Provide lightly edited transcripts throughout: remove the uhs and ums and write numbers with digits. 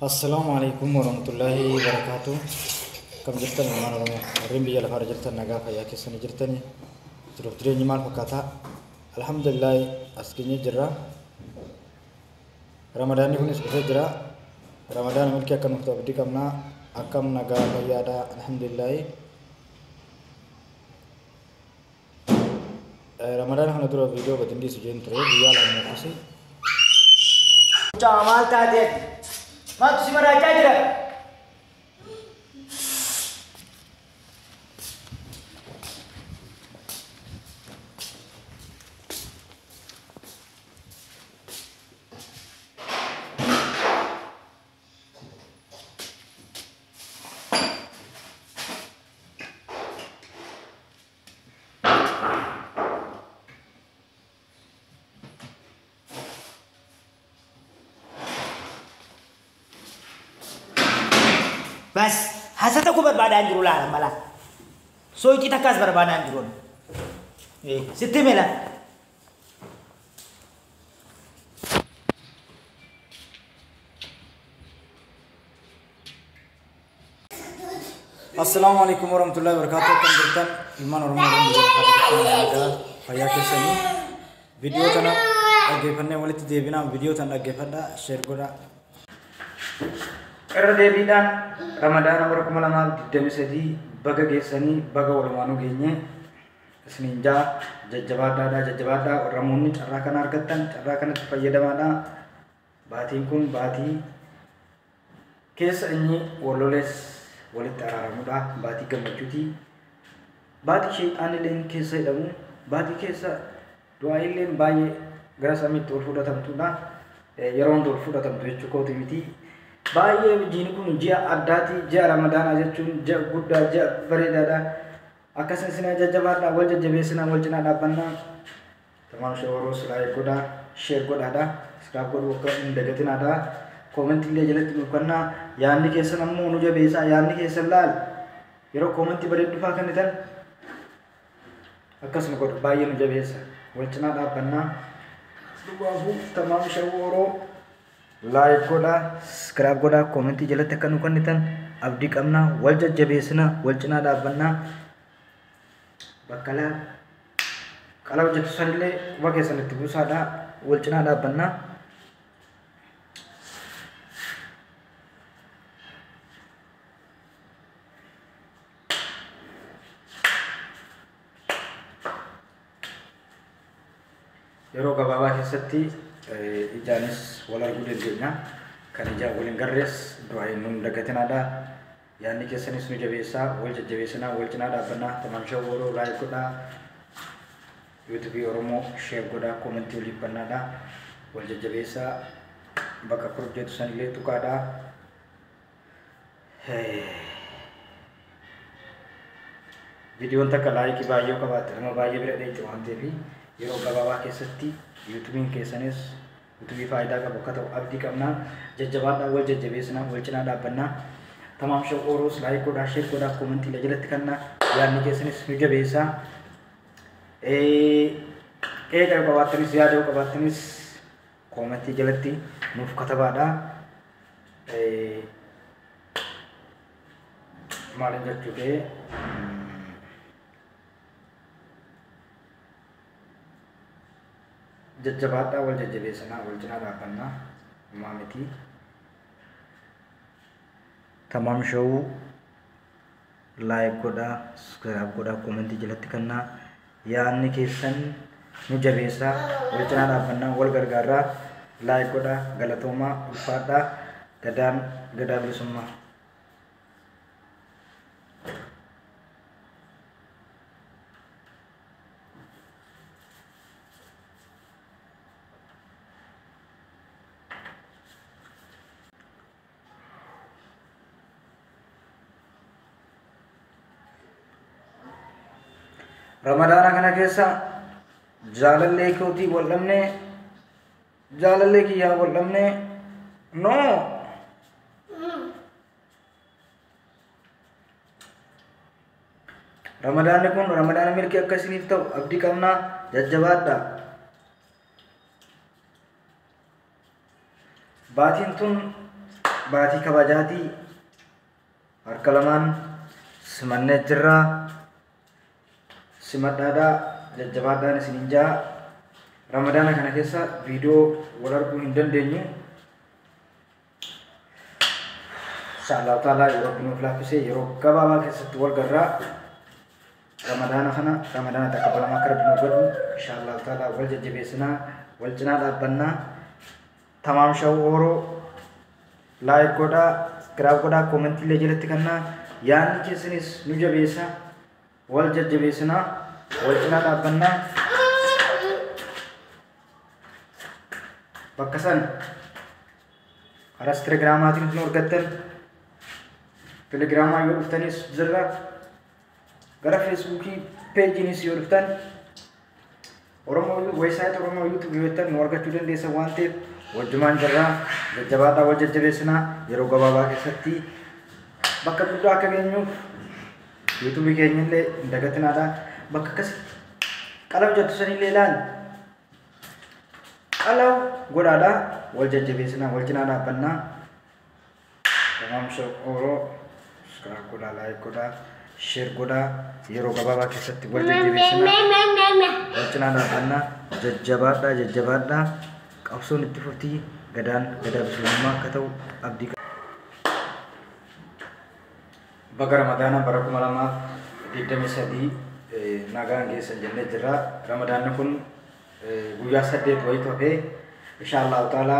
Assalamualaikum warahmatullahi wabarakatuh. Kam jirtan mana orang rimbi ala far jirtan naga fa ya kisan jirtani. Terus dire nyimal fakata. Alhamdulillah askinya jira. Ramadan ini sudah jira. Ramadan mulki akan mutabadi kamna akam naga fa ya ada alhamdulillah. Ramadan hana dura video batindi sujen tre dia la mukasi. Jamal tadi. Maksud mereka aja. Bas, hasat aku berbadaan juru lah malah. So kita kas berbadaan juru. Situ mela. Assalamualaikum warahmatullahi wabarakatuh. Kam jirtan iman orang rimbi ala naga fa ya kisani. Video tana dhaggeeffanne walitti deebina video tana dhaggeeffadha share godha. Irra deebiidhaan Ramadaan bara 2023 baga geessanii baga walumaanuu geenye isiniin jajjabaadhaa warramoonni carraa kana argattan carraa kanatti fayyadamaadha. Baatiin kun baatii keessa inni wallolees walitti araaramudha. Baatii gammachuuti. Baatii sheexaanilleen keessa hidhamu. Baatii keessa du'aa'illeen baay'ee gara samiitti ol fudhatamtudha. Yeroon ol fudhatamtu jechuu kooti miti. Baay'ee jiini kun ji'a addaati. Ji'a Ramadaanaa jechuun ji'a guddaa ji'a bareedaadha. Akkasuma isin jajjabaadhaa wal jajjabeessinaa wal cinaa dhaabbannaa. Tamam shawaroos laayik godhaa sheer godhaadha. Iskaaf godhuu akka hin dagatinaadha. Koomentii illee jalatti dhufannaa yaadni keessan ammoo nu jabeessaa yaadni keessan laal yeroo koomentii bareeddufaa kennitan akkasuma godhu baay'ee nu jabeessa wal cinaa dhaabbannaa. Dhugaafuu tamam shawaroo like godha subscribe godha koomentii jalatti akka nu kennitan abdii qabna. Wal jajjabeessina wal cinaa dhaabbannaa. Bakka laal qala hojjetu sanillee quba keessanitti buusaadha wal cinaa dhaabbannaa. Yeroo gabaabaa keessatti ijaanis wal arguu dandeenya. Kan ijaa waliin garrees du'aa hin dagatinaadha. Yaadni keessanis nu jabeessaa wal jajjabeessinaa wal cinaa dhaabbannaa. Tamam shawaroo laayik godhaa yuutuubii Oromoo sheer godhaa koomentii waliif bannaadha. Wal jajjabeessaa bakka hojjetu sanillee tuqaadha. Viidiyoon takka laayikii baay'ee qabaatte nama baay'ee bira dheetti waan ta'eef yeroo gabaabaa keessatti yuutuubiin keessanis yuutuubii faayidaa qabu akka ta'u abdii qabna. Jajjabaadhaa wal jajjabeessinaa wal cinaa dhaabbannaa. Tamam shawaroos laayik godhaa sheer godhaa koomentii jalatti kennaa yaadni keessanis nu jabeessaa. Qeeqa qabaattanis yaada qabaattanis koomentii jalatti nuuf katabaadhaa. Maalin jechuu ta'e jajjabaadhaa wal jajjabeessinaa wal cinaa dhaabbannaa maamiti. Tamam shawuu laayik godhaa subscribe godhaa koomentii jalatti kennaa yaadni keessan nu jabeessaa wal cinaa dhaabbannaa wal gargaarraa. Laayik godhaa galatoomaa ulfaadhaa gadaa bilisummaa. Ramadaana kana keessa jaalallee kootii wal dhabnee jaalallee kiyyaa wal dhabnee no Ramadaanni kun Ramadaana milkii akka isiniif ta'u abdii qabnaa. Jajjabaadhaa. Baatiin tun baatii kabajaatii harka lamaan simannee jirra. Simadhaadhaa jajjabaadhaan isiniin jaa. Ramadaana kana keessa viidiyoo wal arguu hin dandeenyu. Inshallah ta'ala yeroo binuuf laaffisee yeroo gabaabaa keessatti wal garraa. Ramadaana kana Ramadaana taqabbalamaa akka rabbi nuuf godhu inshallah ta'ala wal jajjabeessinaa wal cinaa dhaabbannaa. Tamaam shawuu ooroo laayik godhaa subscribe godhaa koomentii illee jalatti kannaa yaadni keessanis nu jabeessa wal jajjabeessinaa wal cinaa dhaabbannaa. Bakka san karaa telegiraamaatiin nu argattan telegiraamaa yoo dhuftanis jirra gara feesbuukii peejiinis yoo dhuftan Oromoo weebsaayit Oromoo yuutuub yoo dhuftan nu argachuu dandeessan waan ta'eef wajjumaan jirra jajjabaadhaa wal jajjabeessinaa yeroo gabaabaa keessatti bakka guddaa akka geenyuuf yuutuubii keenya illee hin dagatinaadha. Bakka akkasitti qalab jettu sanillee ilaali qalab godhaadhaa wal jajjabeessinaa wal cinaa dhaabbannaa. Tamaam shawuu subscribe godhaa laayik godhaa share godhaa yeroo gabaabaa keessatti wal jajjabeessinaa wal cinaa dhaabbannaa. Jajjabaadhaa jajjabaadhaa qabsoon itti fuftii gadaa bilisummaa akka ta'u abdii qaba. Baga Ramadaana bara 2023 nagaan geessan jennee jirra. Ramadaanni kun guyyaa 8 wayii ta'ee inshallah ta'ala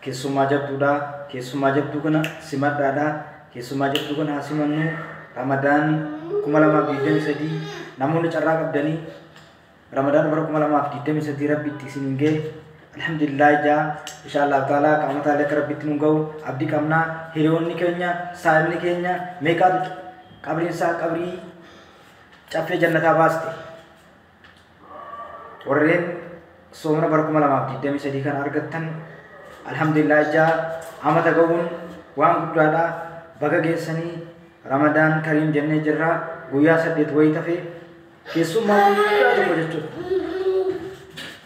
keessummaa jabduudha. Keessummaa jabduu kana simadhaadha. Keessummaa jabduu kana hasimannu Ramadaan 2023 namoonni carraa qabdanii Ramadaan bara 2023 rabbitti isin ga'e. Alhamdulillah jaa inshallah ta'ala qaamata alaka rabbitti nu ga'u abdii qabnaa. Hiriyoonni keenya saayibni keenya meeqaatu qabriinsaa qabrii caffee jannataa baaste warreen soomana bara 2023 kan argattan alhamdulillah jaa amata ga'uun waan guddaadha. Baga geessanii Ramadaan kariim jennee jirra. Guyyaa 8 wayii ta'ee keessummaa guddaa tokko jechuudha.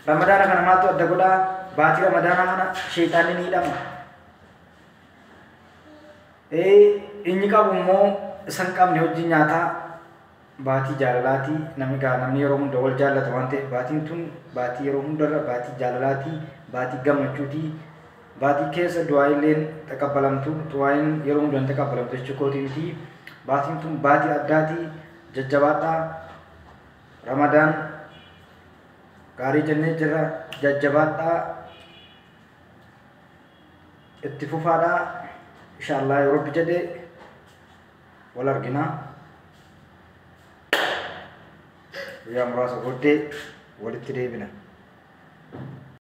Ramadaana kana maaltu adda godhaa? Baatii Ramadaana kana sheexaanni ni hidhama. Inni qabu immoo isan qabne hojii nyaataa baatii jaalalaatii. Namni yeroo hunda wal jaallata waan ta'eef baatiin tun baatii yeroo hundarra baatii jaalalaatii baatii gammachuutii baatii keessa du'aa'ileen taqabbalamtu du'aa'iin yeroo hunda hin taqabbalamtu jechuukooti miti. Baatiin tun baatii addaatii jajjabaadhaa. Ramadaan gaarii jennee jirra jajjabaadhaa itti fufaadhaa inshallah yoo rabbi jedhe wal arginaa. Guyyaa muraasa booddee walitti deebina.